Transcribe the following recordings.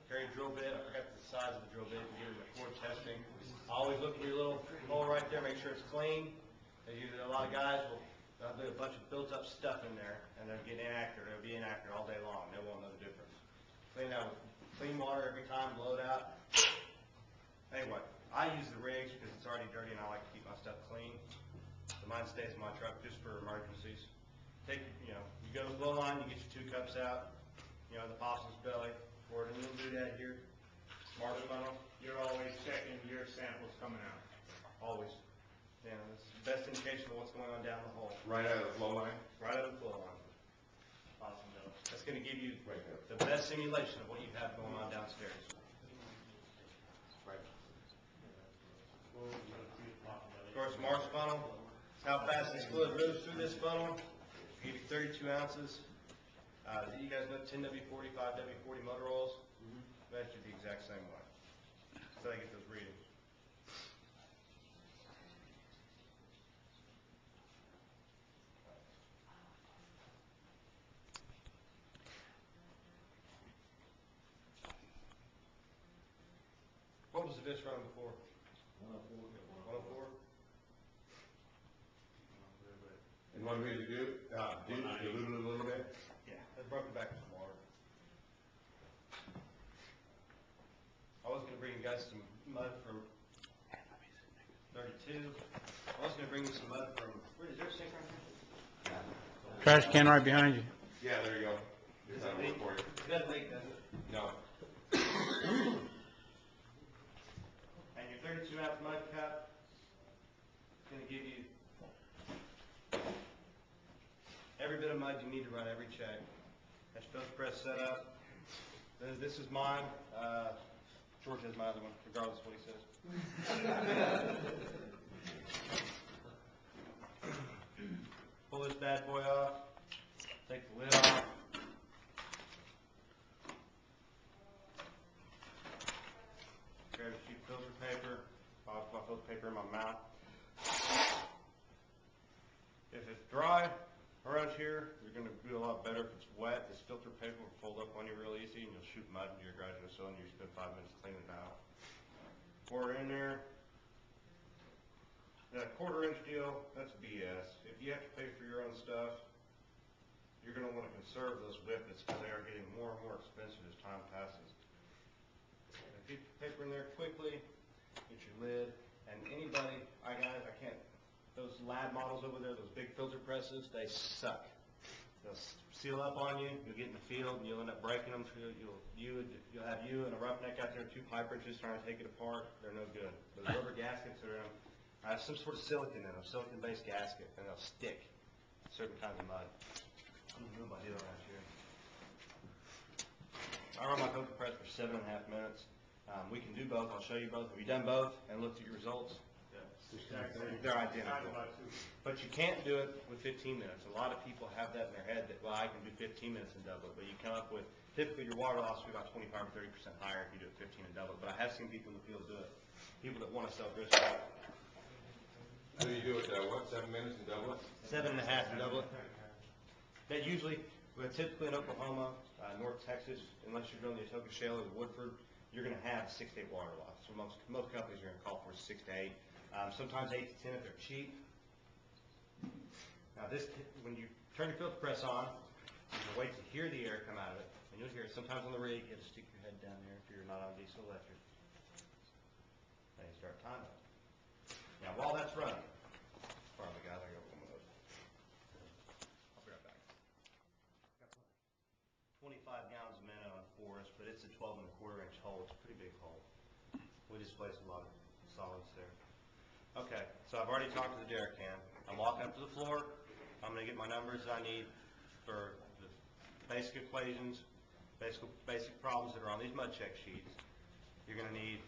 Carry a drill bit. I forgot the size of the drill bit to get it record testing. Always look at your little hole right there, make sure it's clean. A lot of guys will do a bunch of built up stuff in there and they'll get inaccurate. It'll be inaccurate all day long. They won't know the difference. Clean out with clean water every time, blow it out. Anyway, I use the rigs because it's already dirty and I like to keep my stuff clean. So mine stays in my truck just for emergencies. You go to the blow line, you get your 2 cups out, the possum's belly, pour it in the doodad here. Marsh funnel. You're always checking your samples coming out. Always. This is the best indication of what's going on down the hole. Right out of the flow line? Right out of the flow line. Awesome. That's going to give you the best simulation of what you have going on downstairs. Right. Of course, Marsh funnel. How fast this fluid moves through this funnel. Give you 32 ounces. You guys know 10W40, 5W40 motor oils? That should be the exact same way. So I get those readings. What was the disc run before? 104. 104? And what we had to do? Dilute it a little bit? Yeah, I broke it back with some water. I was going to bring you guys some mud from 32. I was going to bring you some mud from, is there a sink right here? Trash can right behind you. Yeah, there you go. Does that leak? It doesn't leak, does it? No. And your 32 ounce mud cup is going to give you every bit of mud you need to run every check. That's filter press set up. This is mine. George has my other one, regardless of what he says. Pull this bad boy off. Take the lid off. Grab a sheet of filter paper. I'll put my filter paper in my mouth. If it's dry around here, you're going to do a lot better. If it's wet, this filter paper will fold up on you real easy and you'll shoot mud into your graduate cylinder. You spend 5 minutes cleaning it out. Pour it in there. That 1/4 inch deal, that's BS. If you have to pay for your own stuff, you're going to want to conserve those whippets because they are getting more and more expensive as time passes. Get the paper in there quickly, get your lid, and anybody, I can't, those lab models over there, those big filter presses, they suck. They'll seal up on you, you'll get in the field, and you'll end up breaking them. You'll have you and a roughneck out there, 2 pipe wrenches trying to take it apart. They're no good. Those rubber gaskets are have some sort of silicon in them, silicon-based gasket, and they'll stick certain kinds of mud. I'm doing my deal right here. I run my filter press for 7.5 minutes. We can do both. I'll show you both. Have you done both and looked at your results? They're identical. But you can't do it with 15 minutes. A lot of people have that in their head that, well, I can do 15 minutes and double it. But you come up with, typically your water loss will be about 25 or 30% higher if you do it 15 and double it. But I have seen people in the field do it. People that want to sell this stuff. How do you do it, 7 minutes and double it? 7.5 and double it. That usually, typically in Oklahoma, North Texas, unless you're drilling the Atoka Shale or the Woodford, you're going to have 6 to 8 water loss. So most companies are going to call for 6 to 8. Sometimes 8 to 10 if they're cheap. Now when you turn your filter press on, you wait to hear the air come out of it, and you'll hear it. Sometimes on the rig, you have to stick your head down there if you're not on diesel electric. Then you start timing it. Now while that's running, pardon me guys, I got one of those. I'll be right back. 25 gallons a minute on Forest, but it's a 12 1/4 inch hole. It's a pretty big hole. We displaced a lot of solids there. Okay, so I've already talked to the derrick can. I'm walking up to the floor. I'm going to get my numbers I need for the basic equations, basic problems that are on these mud check sheets. You're going to need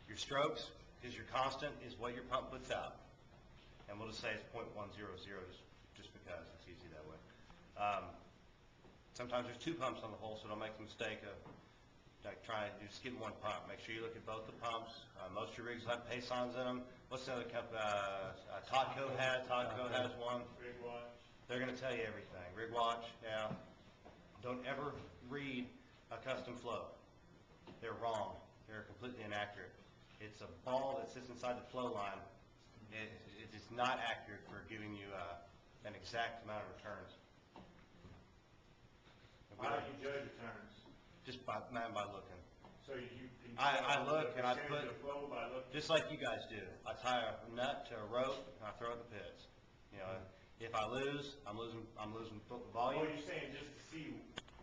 your strokes, because your constant is what your pump puts out. And we'll just say it's 0.100 just because it's easy that way. Sometimes there's 2 pumps on the hole, so don't make the mistake of like trying to just get 1 pump. Make sure you look at both the pumps. Most of your rigs have Paisons in them. What's the other company? Todco has one. Rig Watch. They're going to tell you everything. Rig Watch, yeah. Don't ever read a custom flow. they're wrong. They're completely inaccurate. It's a ball that sits inside the flow line. It is not accurate for giving you an exact amount of returns. How do you judge returns? Just by looking. So you can I tell look the and I percentage put, of flow by looking? just like you guys do. I tie a nut to a rope and I throw it in the pits. You know, if I lose, I'm losing Oh, volume. you're saying just to see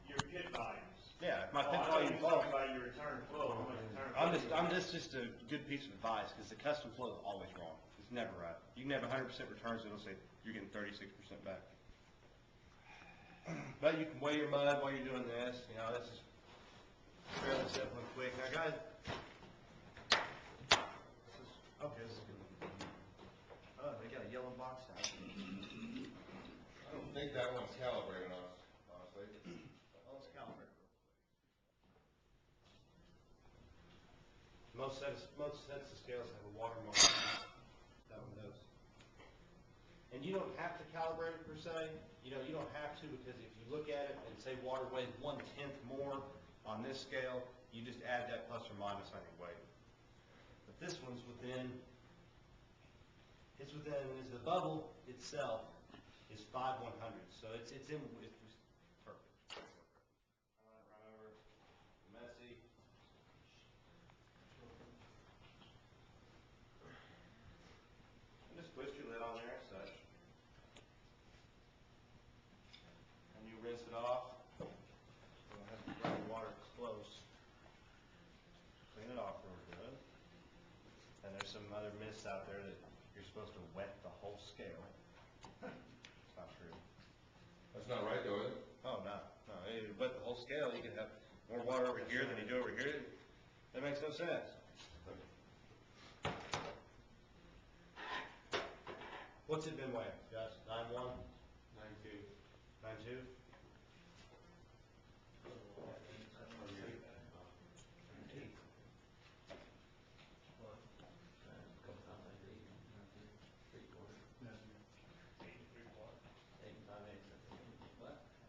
your pit volumes? Yeah, if my Oh, pit I thought volume you were falls. talking about your return flow, how much return flow. I'm just a good piece of advice, because the custom flow is always wrong. It's never right. You can have 100% returns, it'll say you're getting 36% back. But you can weigh your mud while you're doing this, you know, this is fairly simple and quick. Now guys, this is good. Oh, they got a yellow box now. I don't think that one's calibrated on us, honestly. Oh, it's calibrated. Most sets of scales have a water mark. That one does. And you don't have to calibrate it per se. You know, you don't have to, because if you look at it and say water weighs 1/10 more on this scale, you just add that plus or minus on your weight. But this one's is the bubble itself is 5/100, so it's perfect. Run over, messy. And just twist your lid on there as such. And you rinse it off. You don't have to run the water close. Clean it off real good. And there's some other myths out there that you're supposed to wet the whole scale. It's not true. That's not right though, is it? Oh, no. If you wet the whole scale, you can have more water over here than you do over here. That makes no sense. What's it been weighing, guys? 9.1? 9.2. 9.2?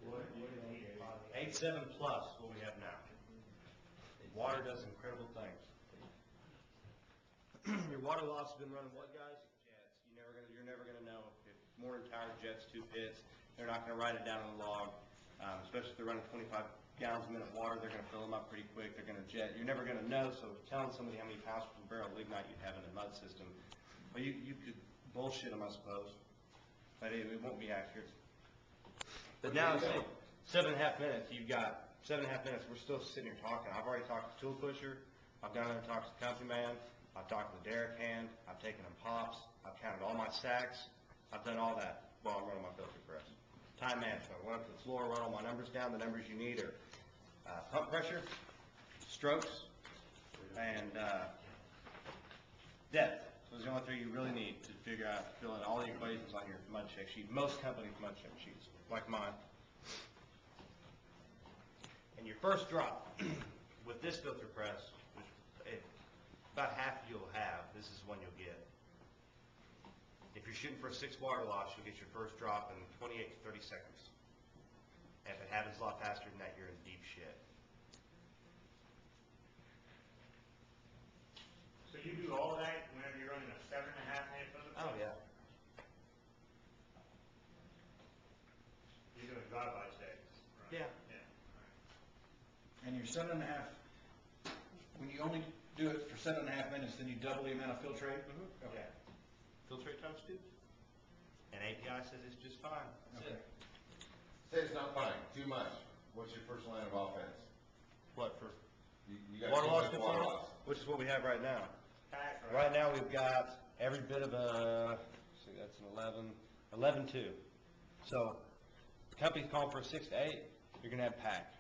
What is he? 8.7 plus what we have now. Water does incredible things. Your water loss has been running what, guys? Jets. You're never gonna know if mortar tower jets 2 pits. They're not gonna write it down on the log, especially if they're running 25 gallons a minute water. They're gonna fill them up pretty quick. They're gonna jet. You're never gonna know. So telling somebody how many pounds per barrel of lignite you have in the mud system, well, you could bullshit them, I suppose, but it won't be accurate. But now, say 7.5 minutes. You've got 7.5 minutes. We're still sitting here talking. I've already talked to the tool pusher. I've gone and talked to the countryman. I've talked to the derrick hand. I've taken them pops. I've counted all my sacks. I've done all that while I'm running my filter press. Time management. I went up to the floor, run all my numbers down. The numbers you need are pump pressure, strokes, and depth. Those are the only 3 you really need to figure out, fill in all the equations on your mud check sheet. Most companies' mud check sheets, like mine. And your first drop with this filter press, which about half you'll have, this is one you'll get. If you're shooting for a 6 water loss, you'll get your first drop in 28 to 30 seconds. And if it happens a lot faster than that, you're in deep shit. So you do all that whenever you're running a 7.5-minute filter? Oh, yeah. You're doing drive-by checks, right? Yeah. Yeah. And your 7.5, when you only do it for 7.5 minutes, then you double the amount of filtrate? Okay. Filtrate times 2. And API says it's just fine. That's Okay. it. Say it's not fine, too much. What's your first line of offense? What, for You got water too loss much control? water loss. Which is what we have right now. Pack, Right now we've got every bit of a, see, that's an 11.2. So the company's calling for a 6 to 8. You're gonna have pack.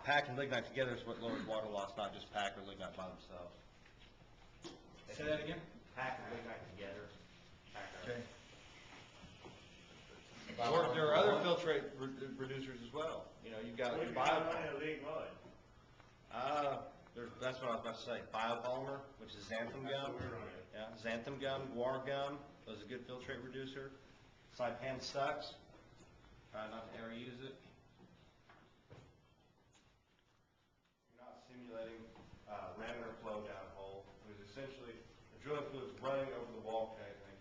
Pack and lignite together is what lowers water loss, not just pack or lignite by themselves. Say that again? Pack and lignite together. Okay. Or there are other filtrate reducers as well. You know, you've got What your do you got running biopolymer. a league mud? That's what I was about to say. Biopolymer, which is xanthan That's gum. what we're running. Yeah, xanthan gum, guar gum. Those are a good filtrate reducer. Saipan sucks. Try not to ever use it. You're not simulating laminar flow down hole. It was essentially, the drilling fluid's running over the wall tank, and